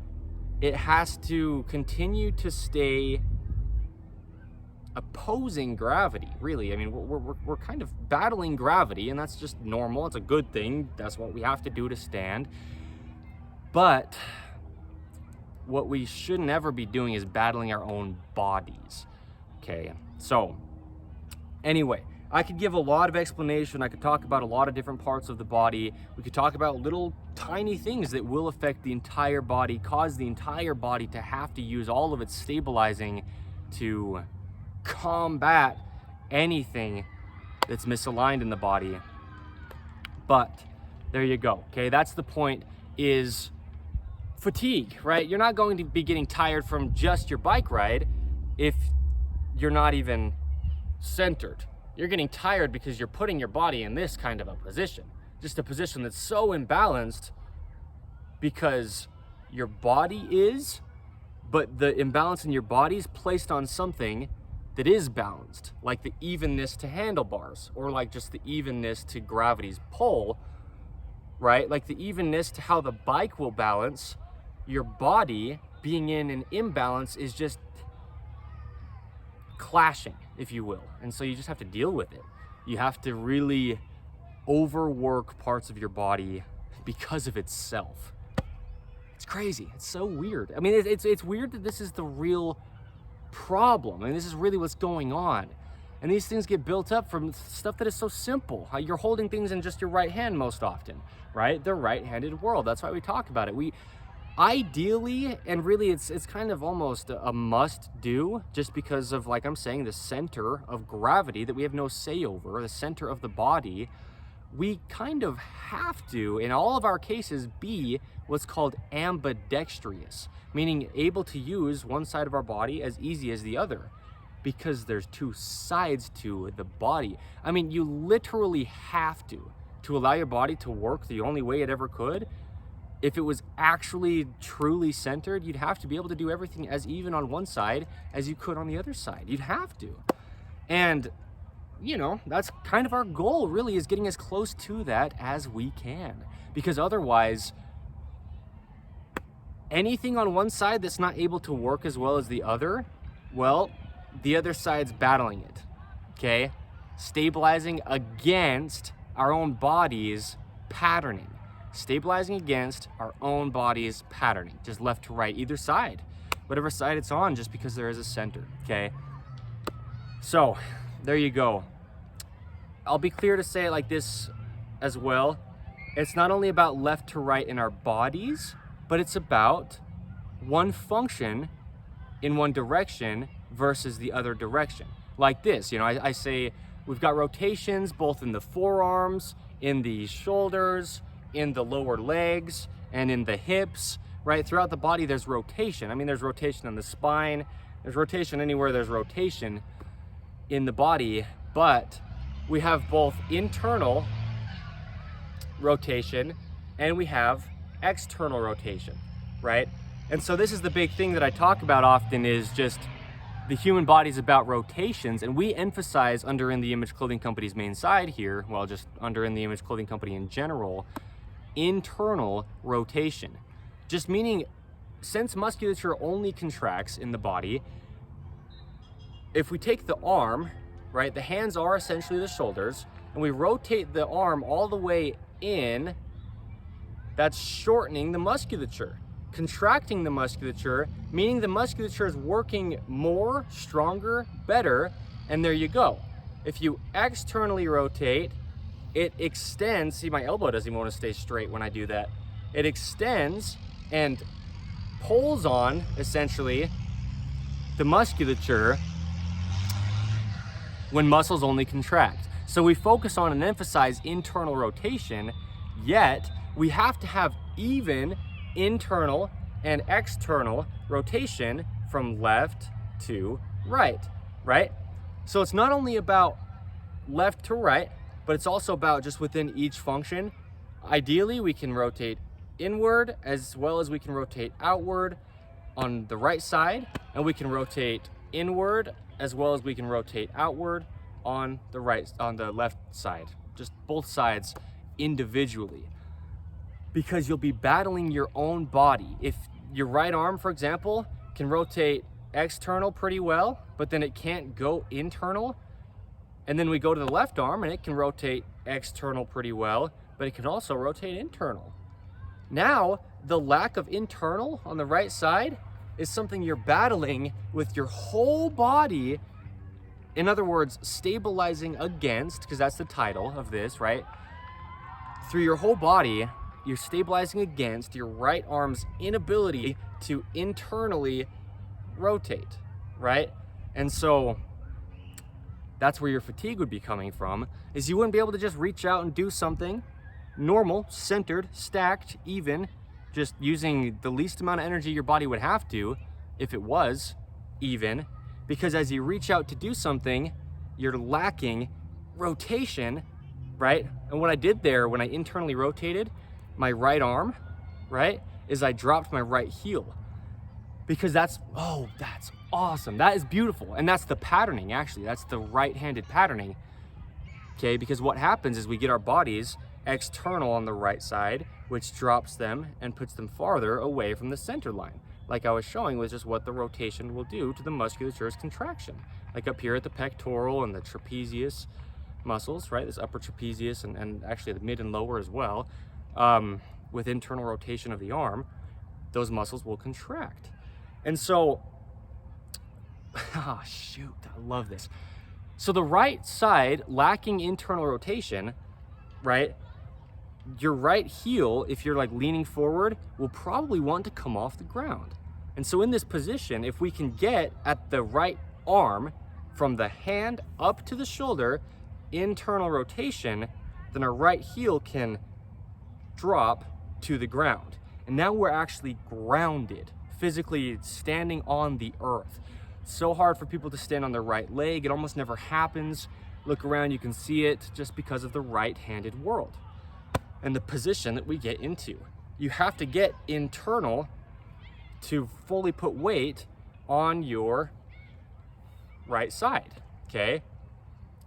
It has to continue to stay opposing gravity, really. I mean, we're kind of battling gravity, and that's just normal. It's a good thing. That's what we have to do to stand. But what we should never be doing is battling our own bodies. Okay, so anyway, I could give a lot of explanation. I could talk about a lot of different parts of the body. We could talk about little tiny things that will affect the entire body, cause the entire body to have to use all of its stabilizing to combat anything that's misaligned in the body. But there you go. Okay, that's the point, is fatigue, right? You're not going to be getting tired from just your bike ride if you're not even centered. You're getting tired because you're putting your body in this kind of a position, just a position that's so imbalanced because your body is, but the imbalance in your body is placed on something that is balanced, like the evenness to handlebars, or like just the evenness to gravity's pull, right? Like the evenness to how the bike will balance. Your body being in an imbalance is just clashing, if you will. And so you just have to deal with it. You have to really overwork parts of your body because of itself. It's crazy. It's so weird. I mean, it's weird that this is the real problem. I mean, this is really what's going on. And these things get built up from stuff that is so simple. You're holding things in just your right hand most often, right? The right-handed world. That's why we talk about it. We ideally, and really it's kind of almost a must do, just because of, like I'm saying, the center of gravity that we have no say over, the center of the body. We kind of have to, in all of our cases, be what's called ambidextrous, meaning able to use one side of our body as easy as the other, because there's two sides to the body. I mean, you literally have to allow your body to work the only way it ever could. If it was actually truly centered, you'd have to be able to do everything as even on one side as you could on the other side. You'd have to. And, you know, that's kind of our goal, really, is getting as close to that as we can. Because otherwise, anything on one side that's not able to work as well as the other, well, the other side's battling it, okay? Stabilizing against our own body's patterning. Stabilizing against our own body's patterning, just left to right, either side, whatever side it's on, just because there is a center, okay? So, there you go. I'll be clear to say it like this as well. It's not only about left to right in our bodies, but it's about one function in one direction versus the other direction. Like this, you know, I say we've got rotations both in the forearms, in the shoulders, in the lower legs, and in the hips, right? Throughout the body, there's rotation. I mean, there's rotation in the spine, there's rotation anywhere there's rotation in the body, but we have both internal rotation and we have external rotation, right? And so this is the big thing that I talk about often, is just the human body is about rotations, and we emphasize under In The Image Clothing Company's main side here, well, just under In The Image Clothing Company in general, internal rotation. Just meaning, since musculature only contracts in the body, if we take the arm, right, the hands are essentially the shoulders, and we rotate the arm all the way in, that's shortening the musculature. contracting the musculature, meaning the musculature is working more, stronger, better, and there you go. If you externally rotate, it extends. See, my elbow doesn't even want to stay straight when I do that. It extends and pulls on, essentially, the musculature when muscles only contract. So we focus on and emphasize internal rotation, yet we have to have even internal and external rotation from left to right, right? So it's not only about left to right, but it's also about just within each function. Ideally, we can rotate inward as well as we can rotate outward on the right side, and we can rotate inward as well as we can rotate outward on the left side, just both sides individually, because you'll be battling your own body. If your right arm, for example, can rotate external pretty well, but then it can't go internal, and then we go to the left arm and it can rotate external pretty well, but it can also rotate internal. Now, the lack of internal on the right side is something you're battling with your whole body. In other words, stabilizing against, because that's the title of this, right? Through your whole body, you're stabilizing against your right arm's inability to internally rotate, right? And so that's where your fatigue would be coming from, is you wouldn't be able to just reach out and do something normal, centered, stacked, even, just using the least amount of energy your body would have to if it was even, because as you reach out to do something, you're lacking rotation, right? And what I did there when I internally rotated my right arm, right, is I dropped my right heel, because that's awesome. That is beautiful. And that's the patterning, actually. That's the right-handed patterning, okay? Because what happens is we get our bodies external on the right side, which drops them and puts them farther away from the center line. Like I was showing was just what the rotation will do to the musculature's contraction. Like up here at the pectoral and the trapezius muscles, right? This upper trapezius and actually the mid and lower as well. With internal rotation of the arm, those muscles will contract. And so, oh shoot, I love this. So the right side lacking internal rotation, right? Your right heel, if you're like leaning forward, will probably want to come off the ground. And so in this position, if we can get at the right arm from the hand up to the shoulder, internal rotation, then our right heel can drop to the ground. And now we're actually grounded, physically standing on the earth. It's so hard for people to stand on their right leg. It almost never happens. Look around, you can see it, just because of the right-handed world and the position that we get into. You have to get internal to fully put weight on your right side, okay?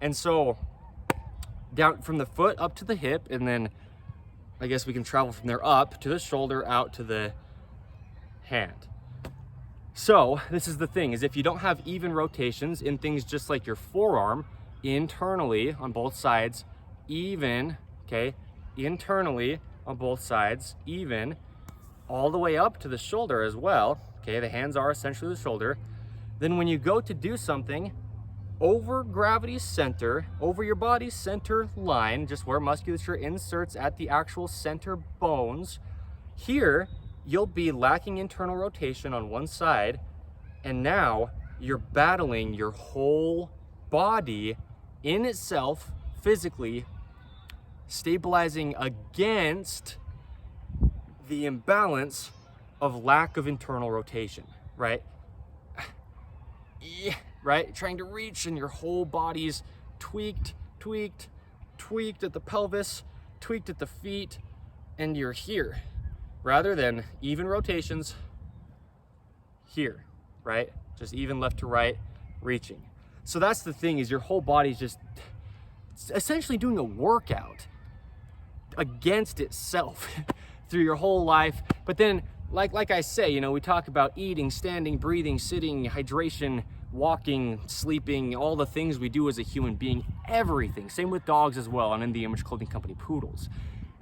And so down from the foot up to the hip, and then I guess we can travel from there up to the shoulder, out to the hand. So this is the thing, is if you don't have even rotations in things just like your forearm, internally on both sides, even, okay? Internally on both sides, even, all the way up to the shoulder as well, okay? The hands are essentially the shoulder. Then when you go to do something over gravity's center, over your body's center line, just where musculature inserts at the actual center bones, here you'll be lacking internal rotation on one side, and now you're battling your whole body in itself, physically, stabilizing against the imbalance of lack of internal rotation, right? Yeah, right? Trying to reach and your whole body's tweaked at the pelvis, tweaked at the feet, and you're here. Rather than even rotations here, right? Just even left to right, reaching. So that's the thing, is your whole body's just essentially doing a workout against itself through your whole life. But then, like I say, you know, we talk about eating, standing, breathing, sitting, hydration, walking, sleeping, all the things we do as a human being, everything. Same with dogs as well, and in the Image Clothing Company, poodles.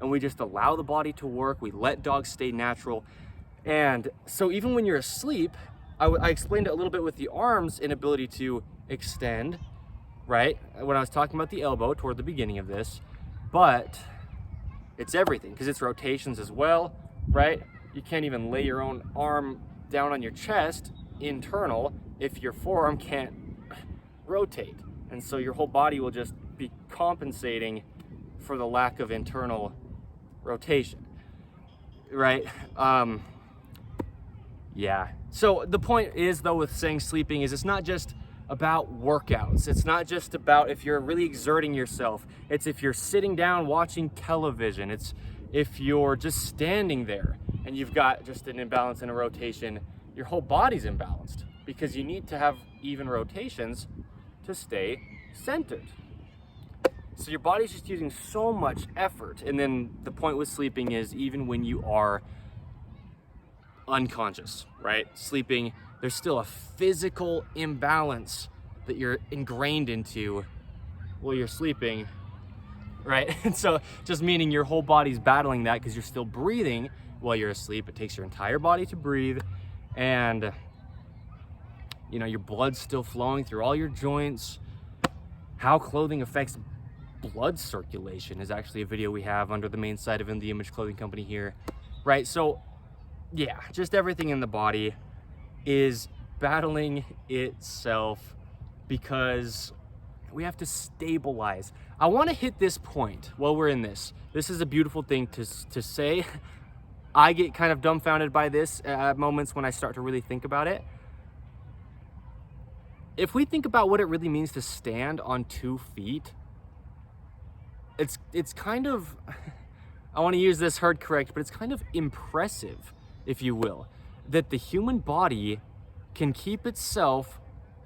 And we just allow the body to work. We let dogs stay natural. And so even when you're asleep, I explained it a little bit with the arms' inability to extend, right? When I was talking about the elbow toward the beginning of this, but it's everything because it's rotations as well, right? You can't even lay your own arm down on your chest internal if your forearm can't rotate. And so your whole body will just be compensating for the lack of internal rotation, right? Yeah. So the point is, though, with saying sleeping is it's not just about workouts. It's not just about if you're really exerting yourself. It's if you're sitting down watching television. It's if you're just standing there and you've got just an imbalance in a rotation, your whole body's imbalanced because you need to have even rotations to stay centered. So your body's just using so much effort. And then the point with sleeping is even when you are unconscious, right? Sleeping, there's still a physical imbalance that you're ingrained into while you're sleeping, right? And so just meaning your whole body's battling that because you're still breathing while you're asleep. It takes your entire body to breathe, and you know, your blood's still flowing through all your joints. How clothing affects blood circulation is actually a video we have under the main site of In The Image Clothing Company here, right? So yeah, just everything in the body is battling itself because we have to stabilize. I want to hit this point while we're in this. This is a beautiful thing to say. I get kind of dumbfounded by this at moments when I start to really think about it. If we think about what it really means to stand on 2 feet, it's kind of, I want to use this hard correct, but it's kind of impressive, if you will, that the human body can keep itself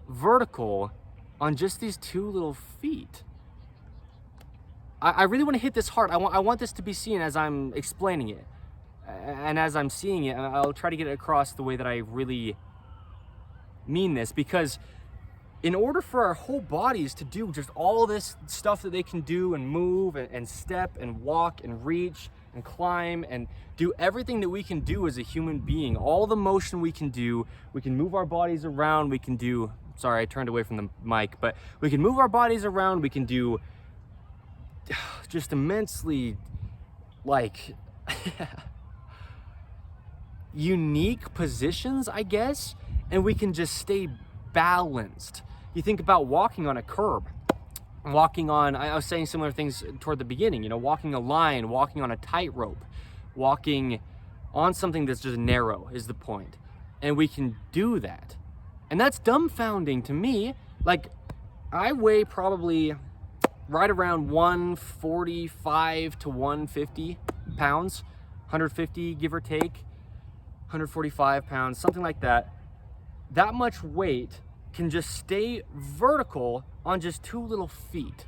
vertical on just these 2 little feet. I really want to hit this hard. I want this to be seen as I'm explaining it and as I'm seeing it, and I'll try to get it across the way that I really mean this, because in order for our whole bodies to do just all this stuff that they can do and move and step and walk and reach and climb and do everything that we can do as a human being, all the motion we can do, we can move our bodies around, we can do, sorry, I turned away from the mic, but we can move our bodies around, we can do just immensely, like, unique positions, I guess, and we can just stay balanced. You think about walking on a curb, walking on, I was saying similar things toward the beginning, you know, walking a line, walking on a tightrope, walking on something that's just narrow is the point. And we can do that. And that's dumbfounding to me. Like, I weigh probably right around 145 to 150 pounds, 150 give or take, 145 pounds, something like that. That much weight can just stay vertical on just 2 little feet.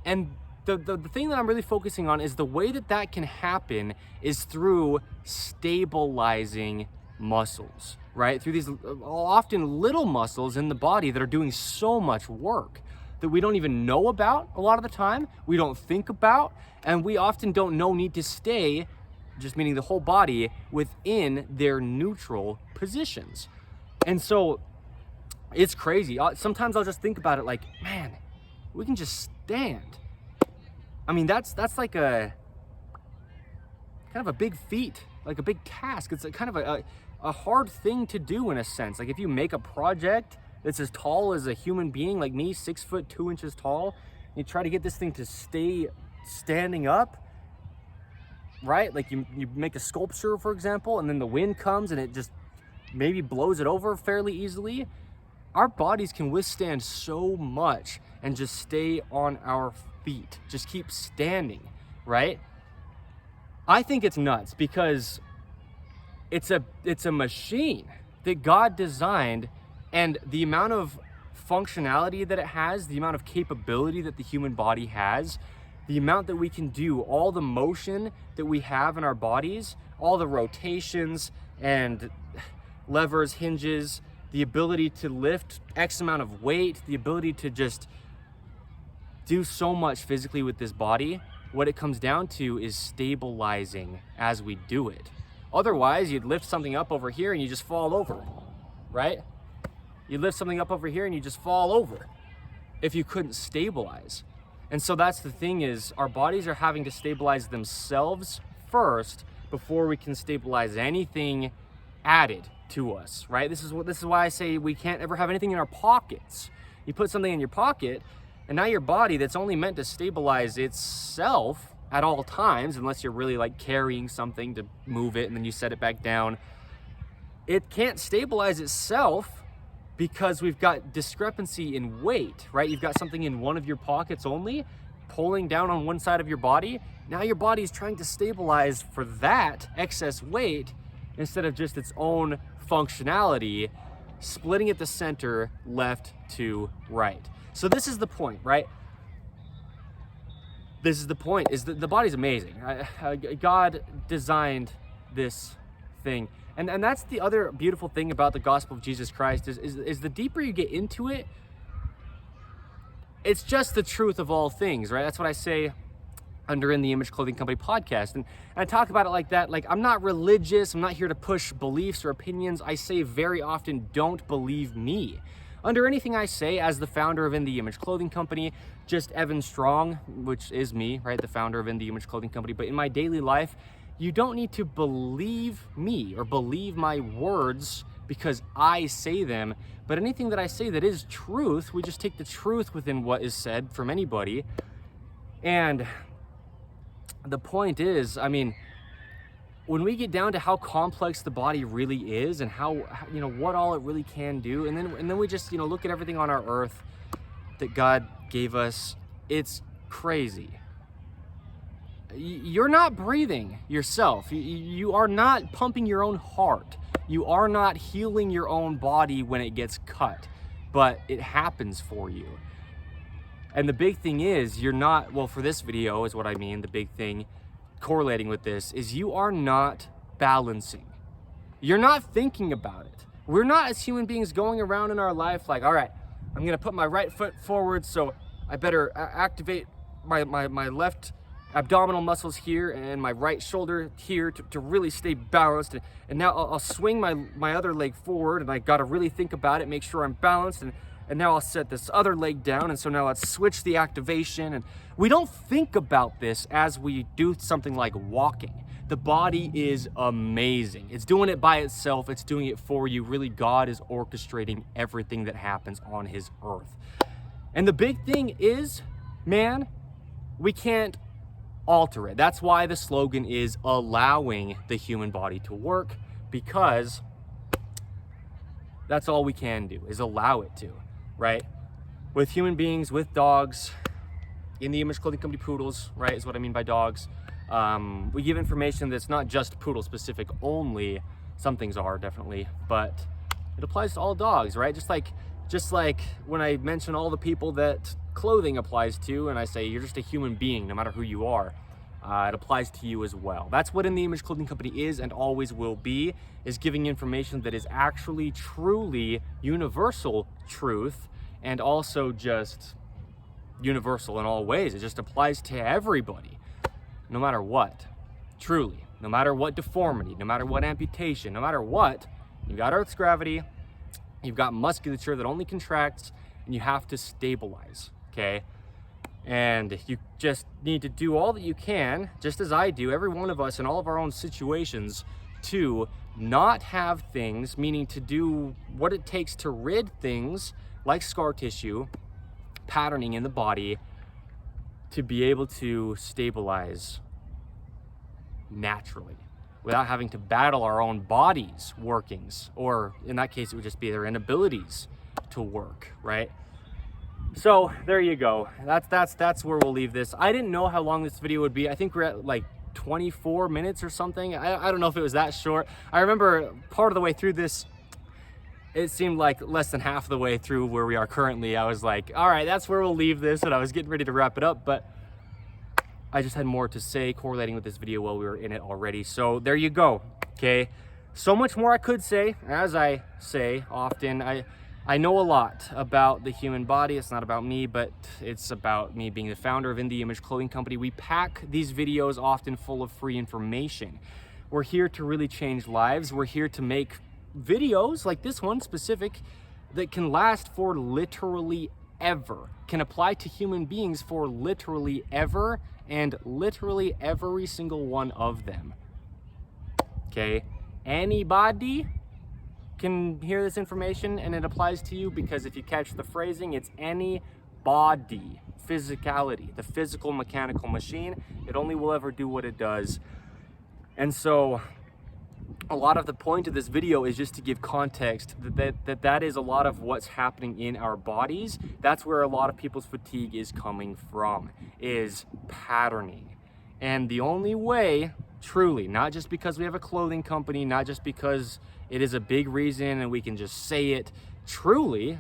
And the thing that I'm really focusing on is the way that that can happen is through stabilizing muscles, right? Through these often little muscles in the body that are doing so much work that we don't even know about a lot of the time, we don't think about, and we often don't know need to stay, just meaning the whole body, within their neutral positions. And so it's crazy. Sometimes I'll just think about it like, man, we can just stand. I mean, that's like a kind of a big feat, like a big task. It's a kind of a hard thing to do in a sense. Like if you make a project that's as tall as a human being like me, 6 foot 2 inches tall, you try to get this thing to stay standing up, right? Like you make a sculpture, for example, and then the wind comes and it just maybe blows it over fairly easily. Our bodies can withstand so much and just stay on our feet, just keep standing, right? I think it's nuts because it's a machine that God designed, and the amount of functionality that it has, the amount of capability that the human body has, the amount that we can do, all the motion that we have in our bodies, all the rotations and levers, hinges, the ability to lift X amount of weight, the ability to just do so much physically with this body, what it comes down to is stabilizing as we do it, Otherwise, you'd lift something up over here and you just fall over, right? You lift something up over here and you just fall over if you couldn't stabilize. And so that's the thing, is our bodies are having to stabilize themselves first before we can stabilize anything added to us, right? This is why I say we can't ever have anything in our pockets. You put something in your pocket, and now your body that's only meant to stabilize itself at all times, unless you're really like carrying something to move it and then you set it back down, it can't stabilize itself because we've got discrepancy in weight, right? You've got something in one of your pockets only, pulling down on one side of your body. Now your body is trying to stabilize for that excess weight instead of just its own functionality, splitting at the center, left to right. So this is the point, right? This is the point, is that the body's amazing. God designed this thing. And that's the other beautiful thing about the gospel of Jesus Christ is the deeper you get into it, it's just the truth of all things, right? That's what I say under In the Image Clothing Company podcast. And I talk about it like that. Like, I'm not religious. I'm not here to push beliefs or opinions. I say very often, don't believe me. Under anything I say, as the founder of In the Image Clothing Company, just Evan Strong, which is me, right? The founder of In the Image Clothing Company. But in my daily life, you don't need to believe me or believe my words because I say them. But anything that I say that is truth, we just take the truth within what is said from anybody. And the point is, I mean, when we get down to how complex the body really is and how, you know, what all it really can do, and then we just, you know, look at everything on our earth that God gave us, it's crazy. You're not breathing yourself. You are not pumping your own heart. You are not healing your own body when it gets cut, but it happens for you. And the big thing is, you're not, well, for this video is what I mean, the big thing correlating with this is you are not balancing. You're not thinking about it. We're not, as human beings, going around in our life like, all right, I'm gonna put my right foot forward, so I better activate my left abdominal muscles here and my right shoulder here to really stay balanced. And now I'll swing my other leg forward, and I gotta really think about it, make sure I'm balanced, and now I'll set this other leg down, and so now let's switch the activation. And we don't think about this as we do something like walking. The body is amazing. It's doing it by itself. It's doing it for you. Really, God is orchestrating everything that happens on his earth. And the big thing is, man, we can't alter it. That's why the slogan is allowing the human body to work, because that's all we can do, is allow it to, right? With human beings, with dogs, In the Image Clothing Company poodles, right, is what I mean by dogs. We give information that's not just poodle specific only. Some things are definitely, but it applies to all dogs, right? Just like when I mention all the people that clothing applies to, and I say you're just a human being no matter who you are, it applies to you as well. That's what In the Image Clothing Company is and always will be, is giving information that is actually truly universal truth, and also just universal in all ways. It just applies to everybody, no matter what. Truly, no matter what deformity, no matter what amputation, no matter what, you've got Earth's gravity, you've got musculature that only contracts, and you have to stabilize, okay? And you just need to do all that you can, just as I do, every one of us in all of our own situations, to not have things, meaning to do what it takes to rid things like scar tissue, patterning in the body, to be able to stabilize naturally without having to battle our own body's workings, or in that case, it would just be their inabilities to work, right? So there you go. That's where we'll leave this. I didn't know how long this video would be. I think we're at like 24 minutes or something. I don't know if it was that short. I remember part of the way through this, it seemed like less than half of the way through where we are currently, I was like, all right, that's where we'll leave this, and I was getting ready to wrap it up, but I just had more to say correlating with this video while we were in it already. So there you go, okay? So much more I could say. As I say often, I know a lot about the human body. It's not about me, but it's about me being the founder of In the Image Clothing Company. We pack these videos often full of free information. We're here to really change lives. We're here to make videos like this one specific that can last for literally ever, can apply to human beings for literally ever, and literally every single one of them. Okay, anybody can hear this information and it applies to you, because if you catch the phrasing, it's any body, physicality, the physical mechanical machine. It only will ever do what it does. And so a lot of the point of this video is just to give context that is a lot of what's happening in our bodies. That's where a lot of people's fatigue is coming from, is patterning. And the only way, truly, not just because we have a clothing company, not just because it is a big reason and we can just say it, truly,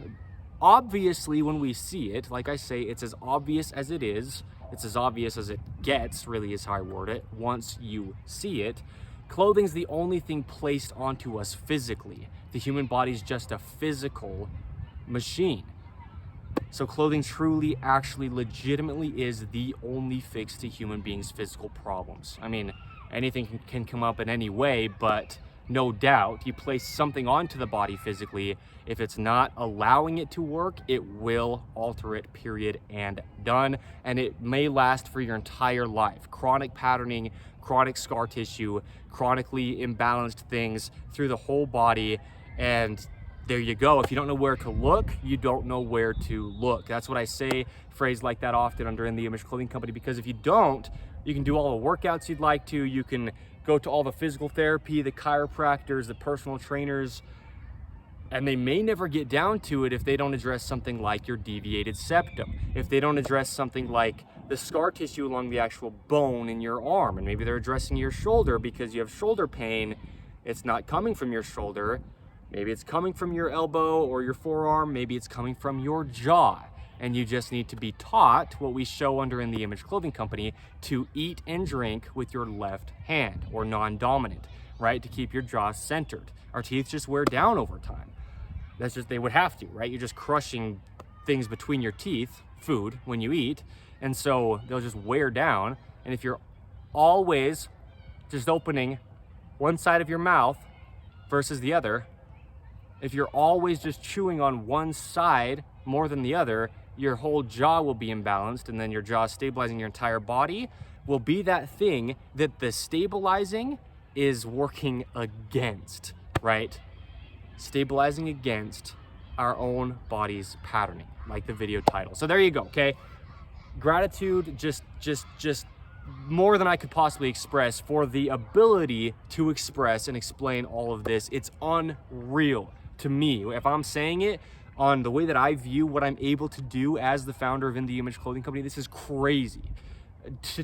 obviously when we see it, like I say, it's as obvious as it is, it's as obvious as it gets, really is how I word it, once you see it. Clothing's the only thing placed onto us physically. The human body's just a physical machine. So clothing truly, actually, legitimately is the only fix to human beings' physical problems. I mean, anything can come up in any way, but no doubt, you place something onto the body physically, if it's not allowing it to work, it will alter it, period, and done. And it may last for your entire life. Chronic patterning, chronic scar tissue, chronically imbalanced things through the whole body, and there you go. If you don't know where to look, you don't know where to look. That's what I say, phrase like that often under In The Image Clothing Company, because if you don't, you can do all the workouts you'd like to, you can go to all the physical therapy, the chiropractors, the personal trainers, and they may never get down to it if they don't address something like your deviated septum, if they don't address something like the scar tissue along the actual bone in your arm, and maybe they're addressing your shoulder because you have shoulder pain. It's not coming from your shoulder, maybe it's coming from your elbow or your forearm, maybe it's coming from your jaw, and you just need to be taught what we show under In The Image Clothing Company, to eat and drink with your left hand, or non-dominant, right? To keep your jaw centered. Our teeth just wear down over time. That's just, they would have to, right? You're just crushing things between your teeth, food, when you eat, and so they'll just wear down. And if you're always just opening one side of your mouth versus the other, if you're always just chewing on one side more than the other, your whole jaw will be imbalanced, and then your jaw stabilizing your entire body will be that thing that the stabilizing is working against, right? Stabilizing against our own body's patterning, like the video title. So there you go, okay? Gratitude, just more than I could possibly express for the ability to express and explain all of this. It's unreal to me. If I'm saying it on the way that I view what I'm able to do as the founder of In The Image Clothing Company, this is crazy.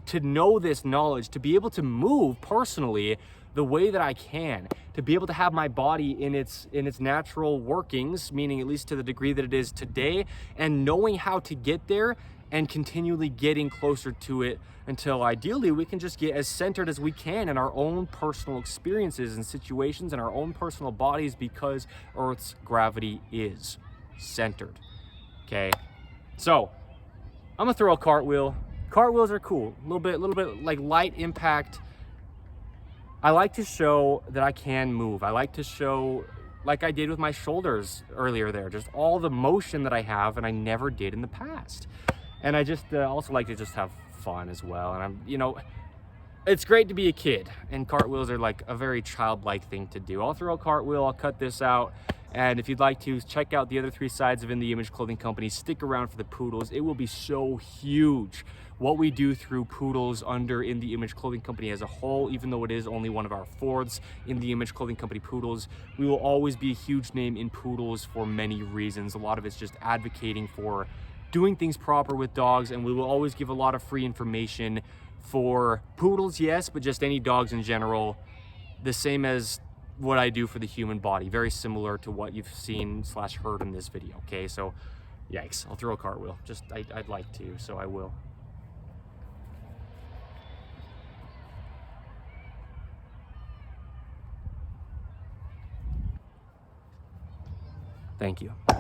To know this knowledge, to be able to move personally the way that I can, to be able to have my body in its natural workings, meaning at least to the degree that it is today, and knowing how to get there and continually getting closer to it until ideally we can just get as centered as we can in our own personal experiences and situations and our own personal bodies, because Earth's gravity is centered. Okay, so I'm gonna throw a cartwheel. Cartwheels are cool, a little bit like light impact. I like to show that I can move. I like to show, like I did with my shoulders earlier there, just all the motion that I have and I never did in the past. And I just also like to just have fun as well. And it's great to be a kid, and cartwheels are like a very childlike thing to do. I'll throw a cartwheel, I'll cut this out, and if you'd like to check out the other 3 sides of In The Image Clothing Company, stick around for the poodles. It will be so huge what we do through poodles under In The Image Clothing Company as a whole. Even though it is only one of our 4ths In The Image Clothing Company poodles, we will always be a huge name in poodles for many reasons. A lot of it's just advocating for doing things proper with dogs, and we will always give a lot of free information for poodles, yes, but just any dogs in general, the same as what I do for the human body, very similar to what you've seen / heard in this video. Okay, so yikes, I'll throw a cartwheel. Just I'd like to, so I will. Thank you.